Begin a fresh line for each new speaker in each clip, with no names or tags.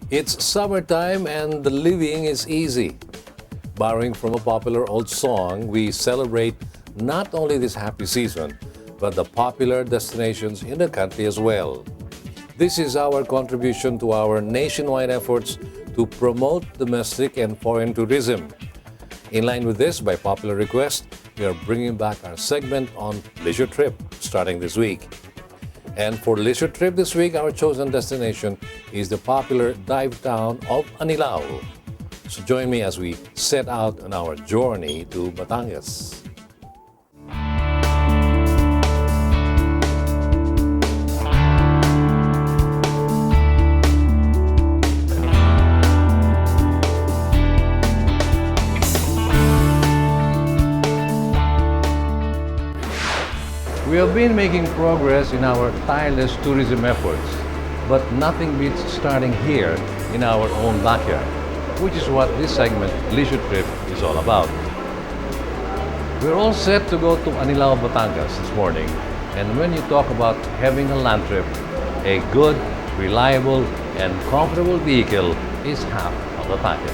It's summertime and the living is easy. Borrowing from a popular old song, we celebrate not only this happy season, but the popular destinations in the country as well. This is our contribution to our nationwide efforts to promote domestic and foreign tourism. In line with this, by popular request, we are bringing back our segment on Leisure Trip starting this week. And for Leisure Trip this week, our chosen destination is the popular dive town of Anilao. So join me as we set out on our journey to Batangas. We have been making progress in our tireless tourism efforts, but nothing beats starting here in our own backyard, which is what this segment, Leisure Trip, is all about. We're all set to go to Anilao, Batangas this morning, and when you talk about having a land trip, a good, reliable, and comfortable vehicle is half of the package.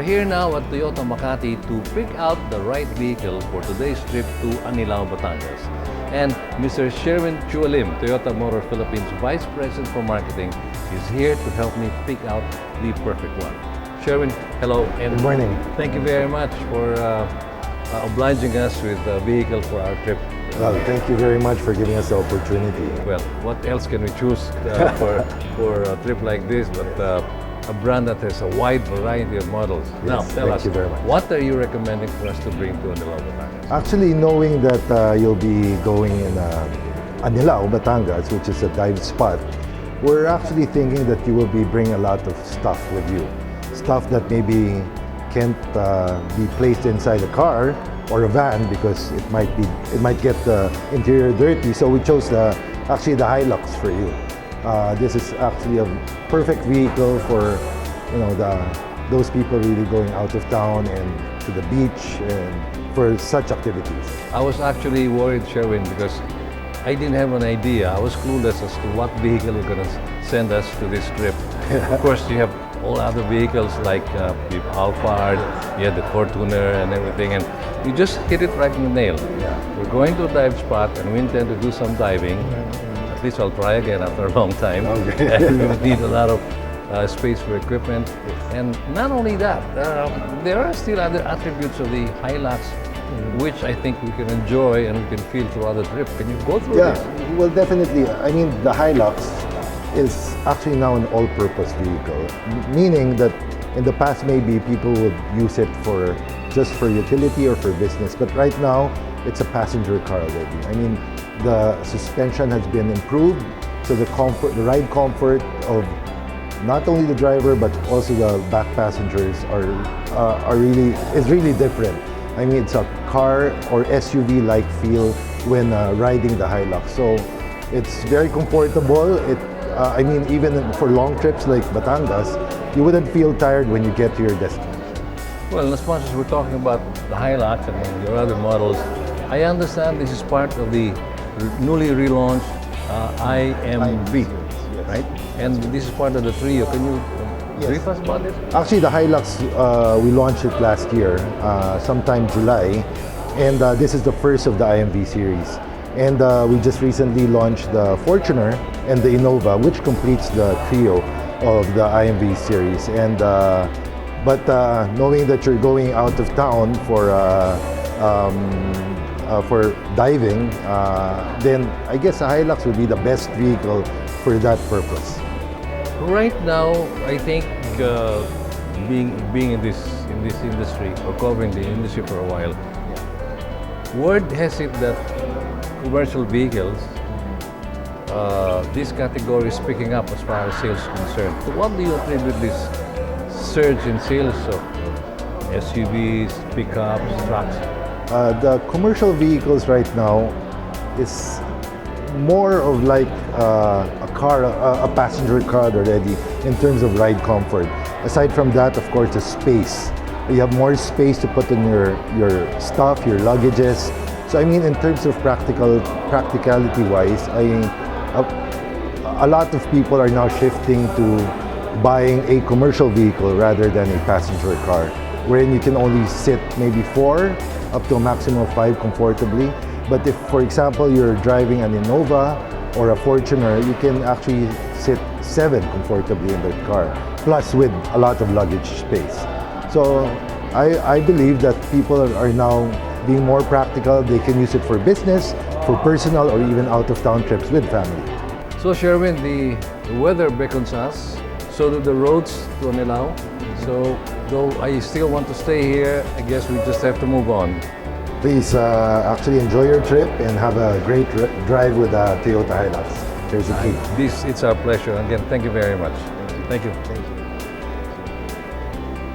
Here now at Toyota Makati to pick out the right vehicle for today's trip to Anilao, Batangas. And Mr. Sherwin Chualim, Toyota Motor Philippines Vice President for Marketing, is here to help me pick out the perfect one. Sherwin, hello. And
good morning.
Thank you very much for obliging us with a vehicle for our trip.
Well, thank you very much for giving us the opportunity.
Well, what else can we choose for a trip like this but a brand that has a wide variety of models.
Yes,
now, tell us,
thank you very much.
What are you recommending for us to bring to Anilao, Batangas?
Actually, knowing that you'll be going in Anilao, Batangas, which is a dive spot, we're actually thinking that you will be bringing a lot of stuff with you. Stuff that maybe can't be placed inside a car or a van because it might get the interior dirty. So we chose actually the Hilux for you. This is actually a perfect vehicle for those people really going out of town and to the beach and for such activities.
I was actually worried, Sherwin, because I didn't have an idea. I was clueless as to what vehicle you're going to send us to this trip. Of course, you have all other vehicles like the Alphard, you have the Fortuner and everything, and you just hit it right in the nail.
Yeah.
We're going to a dive spot and we intend to do some diving. At least I'll try again after a long time.
Okay.
And we would need a lot of space for equipment. And not only that, there are still other attributes of the Hilux which I think we can enjoy and we can feel throughout the trip. Can you go through this?
Yeah, well, definitely. I mean, the Hilux is actually now an all-purpose vehicle, meaning that in the past maybe people would use it just for utility or for business, but right now it's a passenger car already. I mean, the suspension has been improved, so the ride comfort of not only the driver but also the back passengers is really different. I mean, it's a car or SUV-like feel when riding the Hilux. So it's very comfortable. I mean, even for long trips like Batangas, you wouldn't feel tired when you get to your destination.
Well, as much as we're talking about the Hilux and your other models, I understand this is part of the newly relaunched IMV,
yes.
right? And this is part of the trio. Can you brief us about it?
Actually, the Hilux, we launched it last year, sometime July, and this is the first of the IMV series. And we just recently launched the Fortuner and the Innova, which completes the trio of the IMV series. And but knowing that you're going out of town for diving, then I guess a Hilux would be the best vehicle for that purpose.
Right now, I think being in this industry or covering the industry for a while, word has it that commercial vehicles, this category is picking up as far as sales is concerned. So what do you attribute this surge in sales of SUVs, pickups, trucks?
The commercial vehicles right now is more of like a passenger car already in terms of ride comfort. Aside from that, of course, the space You have more space to put in your stuff, your luggages. So I mean, in terms of practicality-wise, a lot of people are now shifting to buying a commercial vehicle rather than a passenger car, wherein you can only sit maybe 4 up to a maximum of 5 comfortably. But if, for example, you're driving an Innova or a Fortuner, you can actually sit 7 comfortably in that car, plus with a lot of luggage space. So I believe that people are now being more practical. They can use it for business, for personal, or even out-of-town trips with family.
So Sherwin, the weather beckons us, so do the roads to Anilao. So though I still want to stay here, I guess we just have to move on.
Please actually enjoy your trip and have a great drive with Toyota Hilux. Here's the key.
It's our pleasure. Again, thank you very much. Thank you.
Thank you.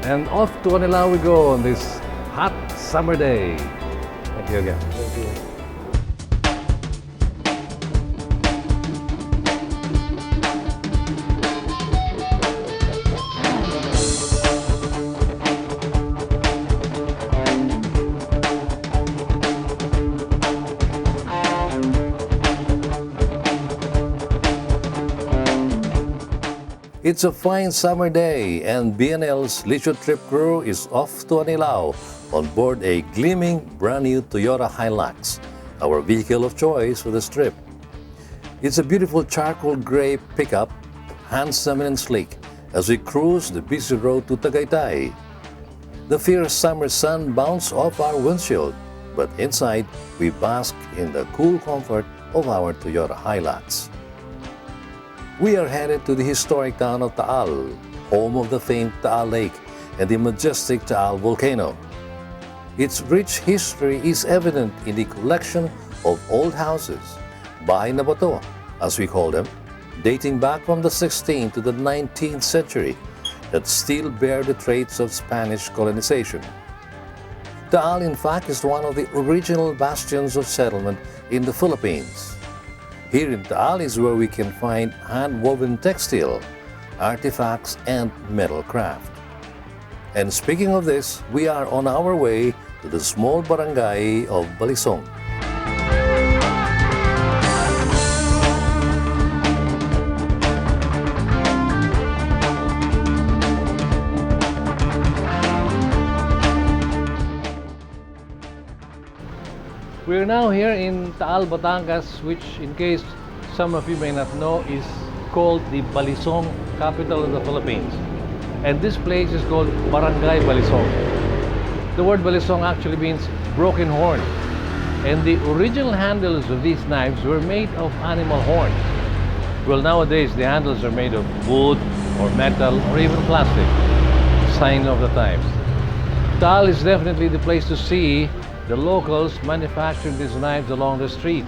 And off to Anilao we go on this hot summer day. Thank you again.
Thank you.
It's a fine summer day and BNL's leisure trip crew is off to Anilao on board a gleaming brand new Toyota Hilux, our vehicle of choice for this trip. It's a beautiful charcoal gray pickup, handsome and sleek as we cruise the busy road to Tagaytay. The fierce summer sun bounces off our windshield, but inside we bask in the cool comfort of our Toyota Hilux. We are headed to the historic town of Taal, home of the famed Taal Lake and the majestic Taal volcano. Its rich history is evident in the collection of old houses, bahay na bato, as we call them, dating back from the 16th to the 19th century that still bear the traits of Spanish colonization. Taal, in fact, is one of the original bastions of settlement in the Philippines. Here in Taal is where we can find hand-woven textile, artifacts, and metal craft. And speaking of this, we are on our way to the small barangay of Balisong. We're now here in Taal, Batangas, which, in case some of you may not know, is called the Balisong, capital of the Philippines. And this place is called Barangay Balisong. The word Balisong actually means broken horn. And the original handles of these knives were made of animal horns. Well, nowadays the handles are made of wood or metal or even plastic, sign of the times. Taal is definitely the place to see the locals manufacturing these knives along the street.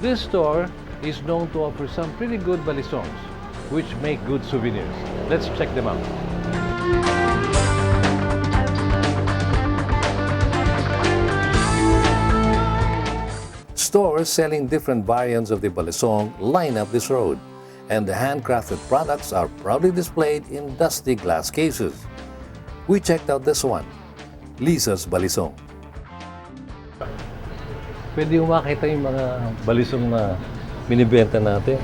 This store is known to offer some pretty good balisongs, which make good souvenirs. Let's check them out. Stores selling different variants of the balisong line up this road, and the handcrafted products are proudly displayed in dusty glass cases. We checked out this one, Lisa's Balisong. Pwede yung makita yung mga balisong na binibenta natin.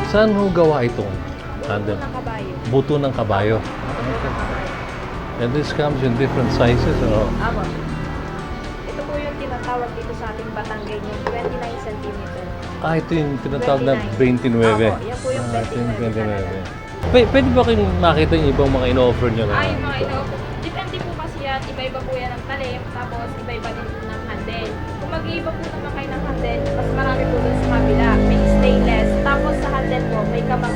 Saan mo gawa itong handle? Buto ng kabayo. And this comes in different sizes, or?
Abo. Ito po yung tinatawag dito sa ating Batangas, yung 29 cm.
Ito yung tinatawag na 29.
Opo, yan po yung 29.
Pwede ba kayong makita yung ibang mga in-offer nyo na?
Yung mga ino-offer. Depende po kasi yan. Iba-iba po yan ng talim, tapos iba-iba din po ng handle. Kung mag-iiba po naman kayo ng handle, mas marami po dun sa kabila. May stainless, tapos sa handle po, may kamang.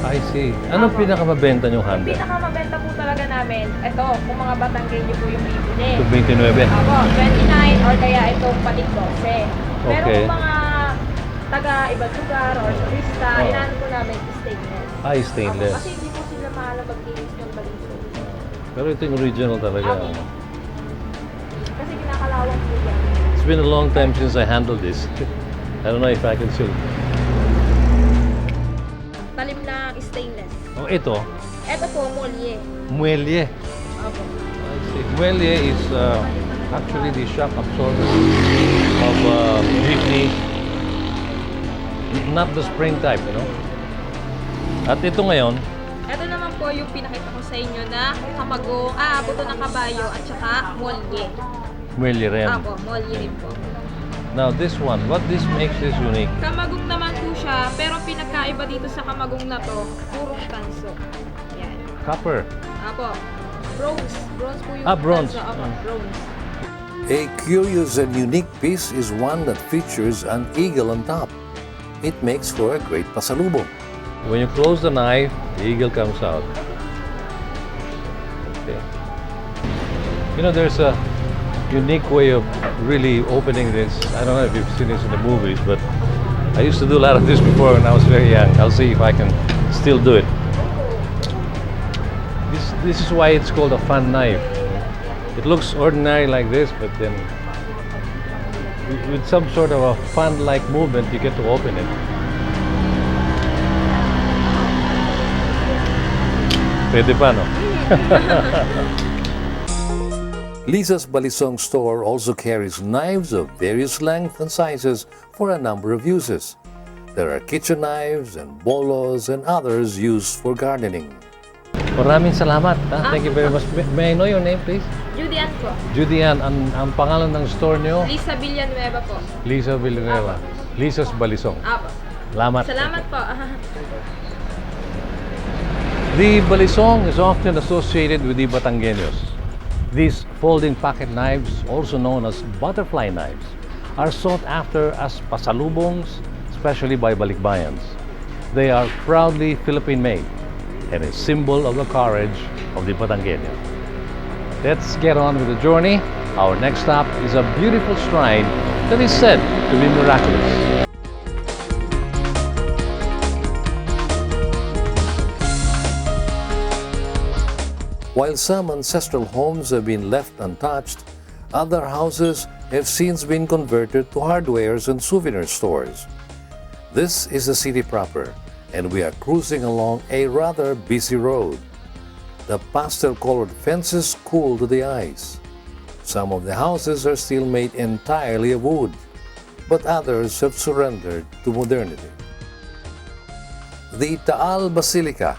I see. Anong pinakamabenta nyong handle?
Yung pinakamabenta po talaga namin, ito, kung mga Batanggenyo po yung bibili.
Ito 29?
Opo, 29 or kaya itong pating 12. Pero
Okay.
kung mga taga-ibang lugar or turista, inaano po namin stainless.
Stainless.
Kasi hindi po sila maalam maglinis ng balisong.
Pero ito yung original talaga.
Kasi kinakalawang po yan.
It's been a long time since I handled this. I don't know if I can still.
talim na stainless.
Oh, ito,
Ito po, molye.
muelle.
Opo.
I see. Muelle is actually the shock absorber of jeepney. Not the spring type, you know. At ito ngayon,
Ito naman po yung pinakita ko sa inyo na buto ng kabayo at saka molye.
muelle rin.
Apo, molye rin po.
Now this one, what this makes this unique?
Kamagong naman po siya, pero pinagkaiba dito sa kamagong na to, purong tanso. Yan.
Copper.
Apo. Bronze. Bronze po yung
Bronze.
tanso. Apo, bronze.
A curious and unique piece is one that features an eagle on top. It makes for a great pasalubong. When you close the knife, the eagle comes out. Okay. You know, there's a unique way of really opening this. I don't know if you've seen this in the movies, but I used to do a lot of this before when I was very young. I'll see if I can still do it. This is why it's called a fun knife. It looks ordinary like this, but then with some sort of a fun-like movement, you get to open it. Pwede pa, no? Lisa's Balisong store also carries knives of various lengths and sizes for a number of uses. There are kitchen knives and bolos and others used for gardening. Maraming salamat. Thank you very much. May I know your name, please?
Judy Ann po.
Judy Ann, ang pangalan ng store nyo?
Lisa Villanueva po.
Lisa Villanueva. Lisa's Balisong.
Apo.
Salamat.
Salamat po.
The balisong is often associated with the Batangueños. These folding pocket knives, also known as butterfly knives, are sought after as pasalubongs, especially by balikbayans. They are proudly Philippine-made and a symbol of the courage of the Batangueño. Let's get on with the journey. Our next stop is a beautiful shrine that is said to be miraculous. While some ancestral homes have been left untouched, other houses have since been converted to hardwares and souvenir stores. This is the city proper, and we are cruising along a rather busy road. The pastel-colored fences cool to the eyes. Some of the houses are still made entirely of wood, but others have surrendered to modernity. The Taal Basilica,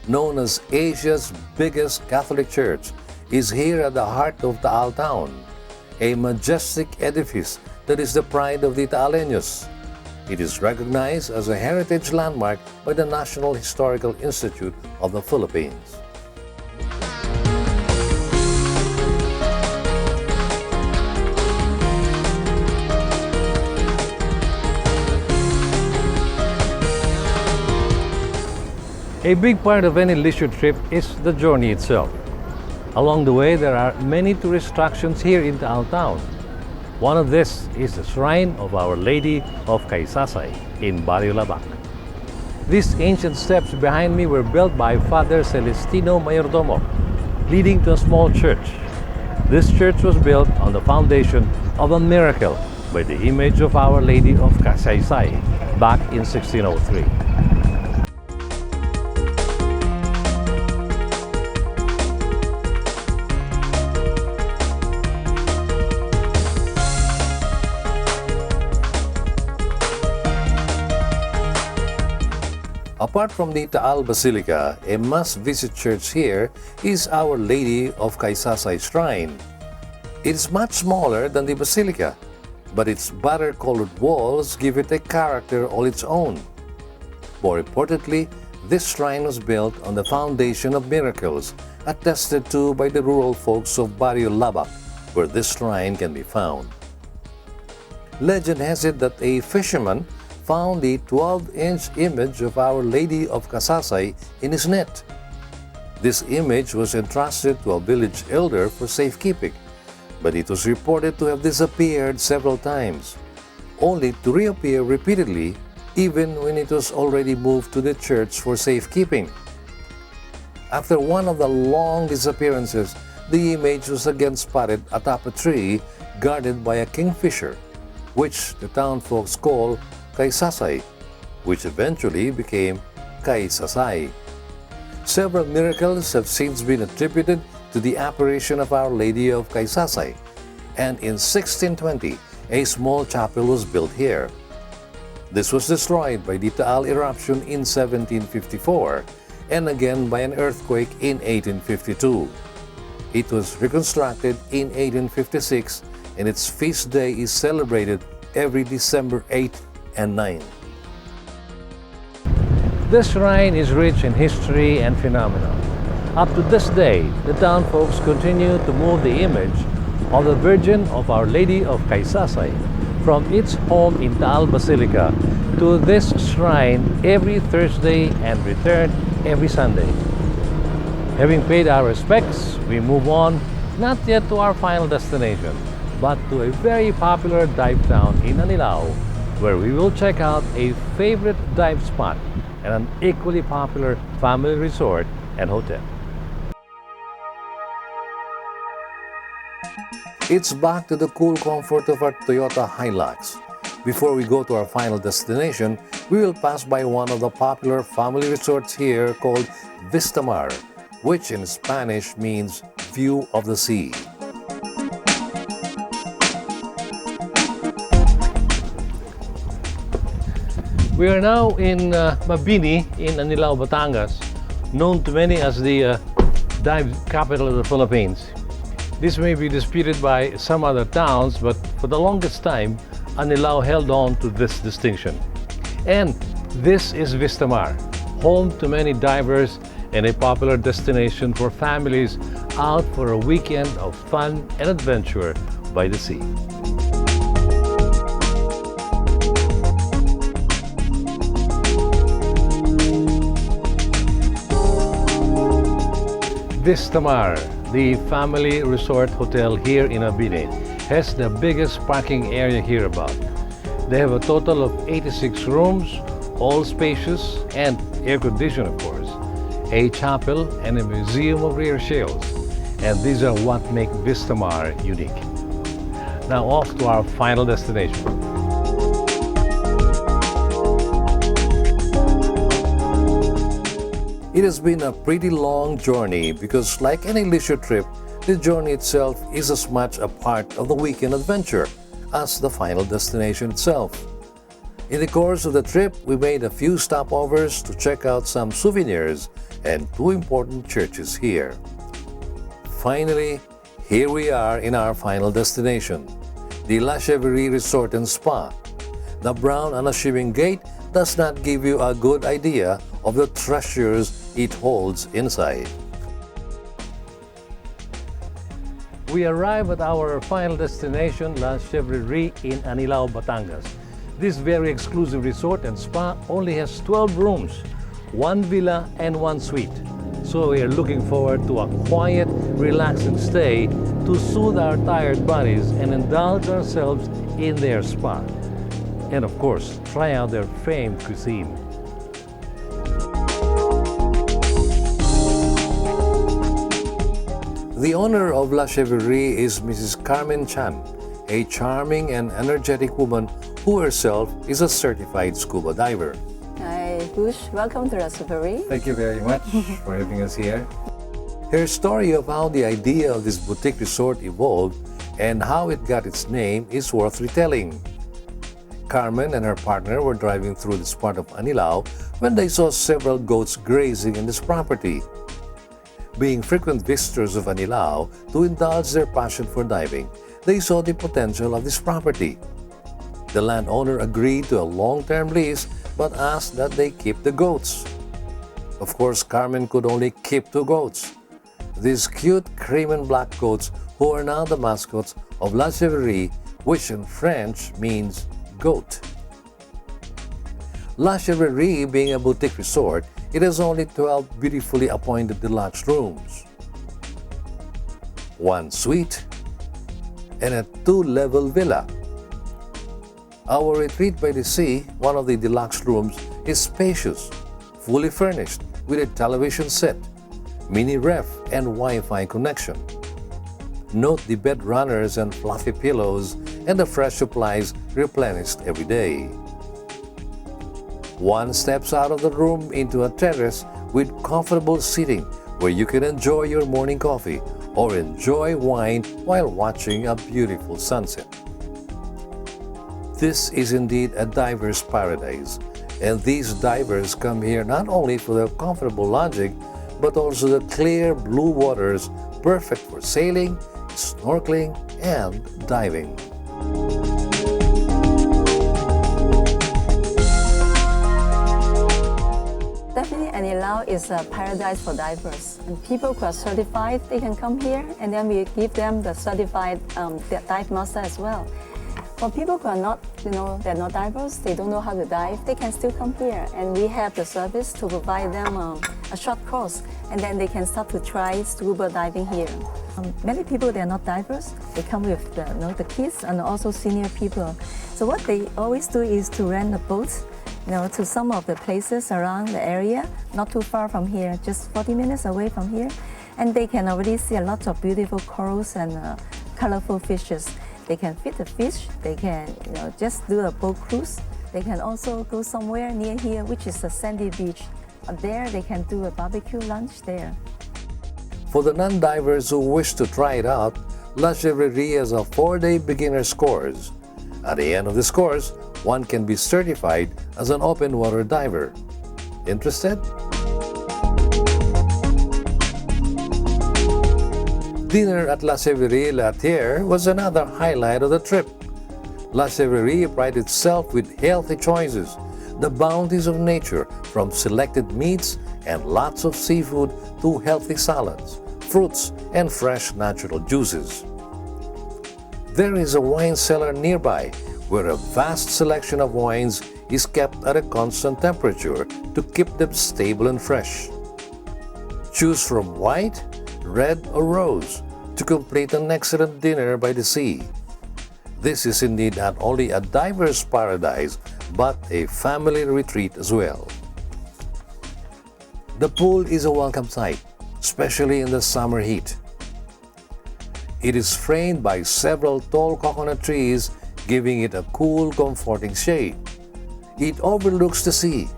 known as Asia's biggest Catholic church, is here at the heart of Taal Town, a majestic edifice that is the pride of the Taaleños. It is recognized as a heritage landmark by the National Historical Institute of the Philippines. A big part of any leisure trip is the journey itself. Along the way, there are many tourist attractions here in Taal Town. One of this is the Shrine of Our Lady of Kaysasay in Barrio Labac. These ancient steps behind me were built by Father Celestino Mayordomo, leading to a small church. This church was built on the foundation of a miracle by the image of Our Lady of Kaysasay back in 1603. Apart from the Taal Basilica, a must-visit church here is Our Lady of Kaysasay Shrine. It is much smaller than the basilica, but its butter-colored walls give it a character all its own. More importantly, this shrine was built on the foundation of miracles attested to by the rural folks of Barrio Labac, where this shrine can be found. Legend has it that a fisherman found the 12-inch image of Our Lady of Kaysasay in his net. This image was entrusted to a village elder for safekeeping, but it was reported to have disappeared several times, only to reappear repeatedly even when it was already moved to the church for safekeeping. After one of the long disappearances, the image was again spotted atop a tree guarded by a kingfisher, which the town folks call Kaysasay, which eventually became Kaysasay. Several miracles have since been attributed to the apparition of Our Lady of Kaysasay, and in 1620, a small chapel was built here. This was destroyed by the Taal eruption in 1754 and again by an earthquake in 1852. It was reconstructed in 1856 and its feast day is celebrated every December 8 and 9.
This shrine is rich in history and phenomena. Up to this day, the town folks continue to move the image of the Virgin of Our Lady of Kaysasay from its home in Taal Basilica to this shrine every Thursday and return every Sunday. Having paid our respects, we move on, not yet to our final destination, but to a very popular dive town in Anilao, where we will check out a favorite dive spot and an equally popular family resort and hotel.
It's back to the cool comfort of our Toyota Hilux. Before we go to our final destination, we will pass by one of the popular family resorts here called Vistamar, which in Spanish means view of the sea.
We are now in Mabini in Anilao, Batangas, known to many as the dive capital of the Philippines. This may be disputed by some other towns, but for the longest time, Anilao held on to this distinction. And this is Vistamar, home to many divers and a popular destination for families out for a weekend of fun and adventure by the sea. Vistamar, the family resort hotel here in Mabini, has the biggest parking area here about. They have a total of 86 rooms, all spacious and air-conditioned, of course, a chapel and a museum of rare shells. And these are what make Vistamar unique. Now off to our final destination.
It has been a pretty long journey because like any leisure trip, the journey itself is as much a part of the weekend adventure as the final destination itself. In the course of the trip, we made a few stopovers to check out some souvenirs and two important churches here. Finally, here we are in our final destination, the La Cheverie Resort and Spa. The brown unassuming gate does not give you a good idea of the treasures it holds inside.
We arrive at our final destination, La Cheverie in Anilao, Batangas. This very exclusive resort and spa only has 12 rooms, one villa and one suite. So we are looking forward to a quiet, relaxing stay to soothe our tired bodies and indulge ourselves in their spa. And of course, try out their famed cuisine.
The owner of La Cheverie is Mrs. Carmen Chan, a charming and energetic woman who herself is a certified scuba diver.
Hi, Bush. Welcome to La Cheverie.
Thank you very much for having us here. Her story of how the idea of this boutique resort evolved and how it got its name is worth retelling. Carmen and her partner were driving through this part of Anilao when they saw several goats grazing in this property. Being frequent visitors of Anilao to indulge their passion for diving, they saw the potential of this property. The landowner agreed to a long-term lease but asked that they keep the goats. Of course, Carmen could only keep 2 goats. These cute cream and black goats who are now the mascots of La Cheverie, which in French means goat. La Cheverie being a boutique resort, it has only 12 beautifully appointed deluxe rooms, 1 suite, and a 2-level villa. Our retreat by the sea, one of the deluxe rooms, is spacious, fully furnished with a television set, mini ref, and Wi-Fi connection. Note the bed runners and fluffy pillows and the fresh supplies replenished every day. One steps out of the room into a terrace with comfortable seating where you can enjoy your morning coffee or enjoy wine while watching a beautiful sunset. This is indeed a diver's paradise, and these divers come here not only for the comfortable lodging, but also the clear blue waters perfect for sailing, snorkeling, and diving.
Definitely, Anilao is a paradise for divers. And people who are certified, they can come here, and then we give them the certified dive master as well. For people who are not, they're not divers, they don't know how to dive, they can still come here. And we have the service to provide them a short course, and then they can start to try scuba diving here. Many people, they're not divers, they come with the kids and also senior people. So what they always do is to rent a boat to some of the places around the area, not too far from here, just 40 minutes away from here. And they can already see a lot of beautiful corals and colorful fishes. They can feed the fish, they can just do a boat cruise. They can also go somewhere near here, which is a sandy beach. There they can do a barbecue lunch there.
For the non-divers who wish to try it out, La Chevrerie has a 4-day beginner's course. At the end of this course, one can be certified as an open water diver. Interested? Dinner at La Chevrerie La Terre was another highlight of the trip. La Chevrerie prides itself with healthy choices, the bounties of nature from selected meats and lots of seafood to healthy salads, fruits, and fresh natural juices. There is a wine cellar nearby where a vast selection of wines is kept at a constant temperature to keep them stable and fresh. Choose from white, red, or rose to complete an excellent dinner by the sea. This is indeed not only a diver's paradise, but a family retreat as well. The pool is a welcome sight, especially in the summer heat. It is framed by several tall coconut trees, giving it a cool, comforting shade. It overlooks the sea,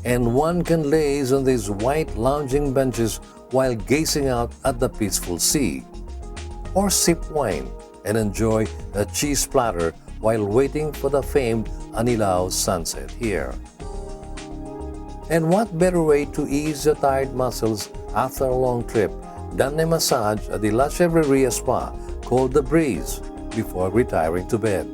and one can laze on these white lounging benches while gazing out at the peaceful sea, or sip wine and enjoy a cheese platter while waiting for the famed Anilao sunset here. And what better way to ease the tired muscles after a long trip than a massage at the La Chevrerie Spa called The Breeze before retiring to bed.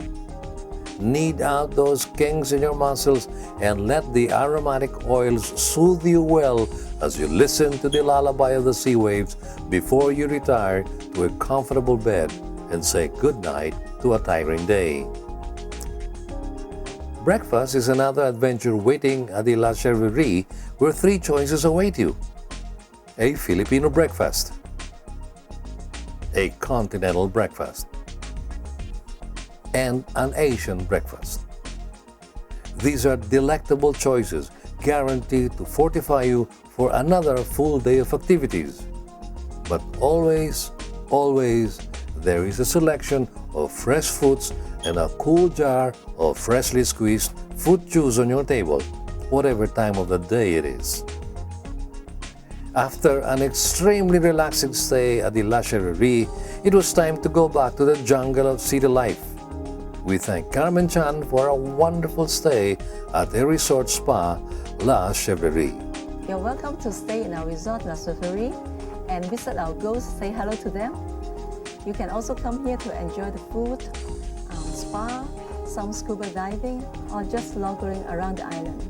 Knead out those kinks in your muscles and let the aromatic oils soothe you well as you listen to the lullaby of the sea waves before you retire to a comfortable bed and say goodnight to a tiring day. Breakfast is another adventure waiting at the La Chevrerie, where 3 choices await you: a Filipino breakfast, a continental breakfast, and an Asian breakfast. These are delectable choices guaranteed to fortify you for another full day of activities. But always, always, there is a selection of fresh fruits and a cool jar of freshly squeezed fruit juice on your table, whatever time of the day it is. After an extremely relaxing stay at the La Chevrerie, it was time to go back to the jungle of city life. We thank Carmen Chan for a wonderful stay at the resort spa, La Chevrerie.
You're welcome to stay in our resort, La Chevrerie, and visit our ghosts, say hello to them. You can also come here to enjoy the food, spa, some scuba diving, or just loitering around the island.